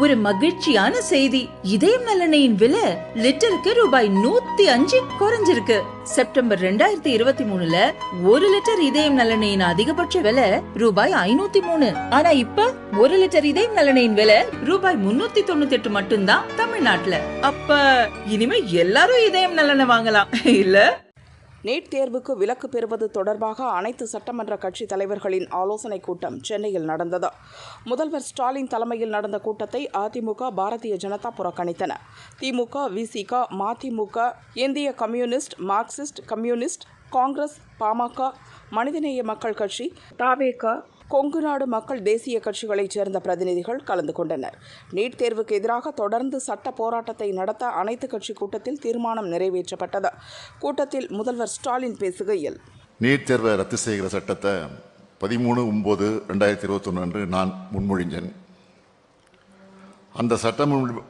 ஒரு மகிழ்ச்சியான செய்தி. இதயம் நல்லெண்ணெயின் விலை லிட்டருக்கு ரூபாய் 105 குறைஞ்சிருக்கு. செப்டம்பர் 2023ல 1 லிட்டர் இதயம் நல்லெண்ணெயின் அதிகபட்ச விலை ரூபாய் 503. ஆனா இப்ப 1 லிட்டர் இதயம் நல்லெண்ணெயின் விலை ரூபாய் 398 மட்டும்தான் தமிழ்நாட்டுல. அப்ப இனிமே எல்லாரும் இதயம் நல்லெண்ணெய் வாங்கலாம் இல்ல? நீட் தேர்வுக்கு விலக்கு பெறுவது தொடர்பாக அனைத்து சட்டமன்ற கட்சி தலைவர்களின் ஆலோசனைக் கூட்டம் சென்னையில் நடந்தது. முதல்வர் ஸ்டாலின் தலைமையில் நடந்த கூட்டத்தை அதிமுக, பாரதிய ஜனதா புறக்கணித்தன. திமுக, விசிக, மதிமுக, இந்திய communist, Marxist communist, Congress, PMK, மனிதநேய மக்கள் கட்சி, தவேக, கொங்கு நாடு மக்கள் தேசிய கட்சிகளைச் சேர்ந்த பிரதிநிதிகள் கலந்து கொண்டனர். நீட் தேர்வுக்கு எதிராக தொடர்ந்து சட்ட போராட்டத்தை நடத்த அனைத்து கட்சி கூட்டத்தில் தீர்மானம் நிறைவேற்றப்பட்டது. கூட்டத்தில் முதல்வர் ஸ்டாலின் பேசுகையில், நீட் தேர்வை ரத்து செய்கிற சட்டத்தை 13/9/2021 அன்று நான் முன்மொழிஞ்சேன். அந்த சட்ட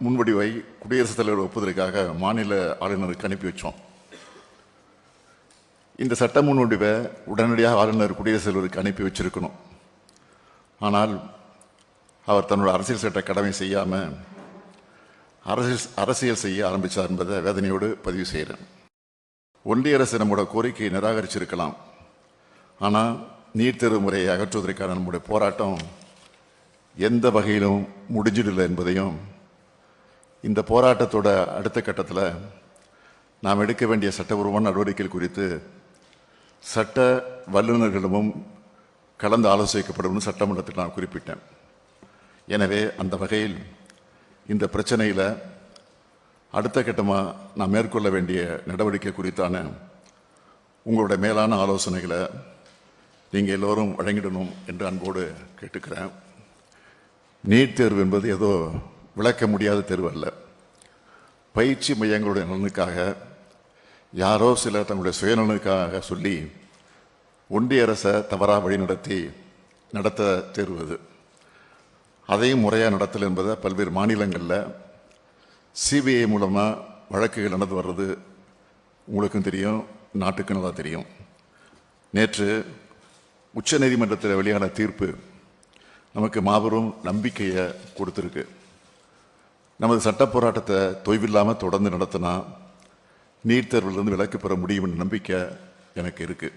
முன்வடிவை குடியரசுத் தலைவர் ஒப்புதலுக்காக மாநில ஆளுநருக்கு அனுப்பி வச்சோம். இந்த சட்ட முன்வடிவை உடனடியாக ஆளுநர் குடியரசுத் தலைவருக்கு அனுப்பி வச்சிருக்கணும். ஆனால் அவர் தன்னோட அரசியல் சட்ட கடமை செய்யாமல் அரசியல் செய்ய ஆரம்பித்தார் என்பதை வேதனையோடு பதிவு செய்கிறேன். ஒன்றிய அரசு நம்மோட கோரிக்கையை நிராகரிச்சிருக்கலாம். ஆனால் நீட் தேர்வு முறையை அகற்றுவதற்கான நம்முடைய போராட்டம் எந்த வகையிலும் முடிஞ்சிடலை என்பதையும், இந்த போராட்டத்தோட அடுத்த கட்டத்தில் நாம் எடுக்க வேண்டிய சட்டபூர்வமான நடவடிக்கைகள் குறித்து சட்ட வல்லுநர்களிடமும் கலந்து ஆலோசிக்கப்படும் சட்டமன்றத்தில் நான் குறிப்பிட்டேன். எனவே அந்த வகையில் இந்த பிரச்சனையில் அடுத்த கட்டமாக நான் மேற்கொள்ள வேண்டிய நடவடிக்கை குறித்தான உங்களுடைய மேலான ஆலோசனைகளை நீங்கள் எல்லோரும் வழங்கிடணும் என்று அன்போடு கேட்டுக்கிறேன். நீட் தேர்வு என்பது ஏதோ விளக்க முடியாத தேர்வு அல்ல. பயிற்சி மையங்களுடைய நலனுக்காக யாரோ சிலர் தங்களுடைய சுயநலனுக்காக சொல்லி ஒன்றிய அரசை தவறாக வழிநடத்தி நடத்த தேர்வது. அதையும் முறையாக நடத்தல் என்பதை பல்வேறு மாநிலங்களில் சிபிஐ மூலமாக வழக்குகள் நடந்து வர்றது உங்களுக்கும் தெரியும், நாட்டுக்கு நல்லா தெரியும். நேற்று உச்ச நீதிமன்றத்தில் வெளியான தீர்ப்பு நமக்கு மாபெரும் நம்பிக்கையை கொடுத்துருக்கு. நமது சட்ட போராட்டத்தை தொய்வில்லாமல் தொடர்ந்து நடத்தினா நீட் தேர்விலிருந்து விலக்கு பெற முடியும் என்ற நம்பிக்கை எனக்கு இருக்குது.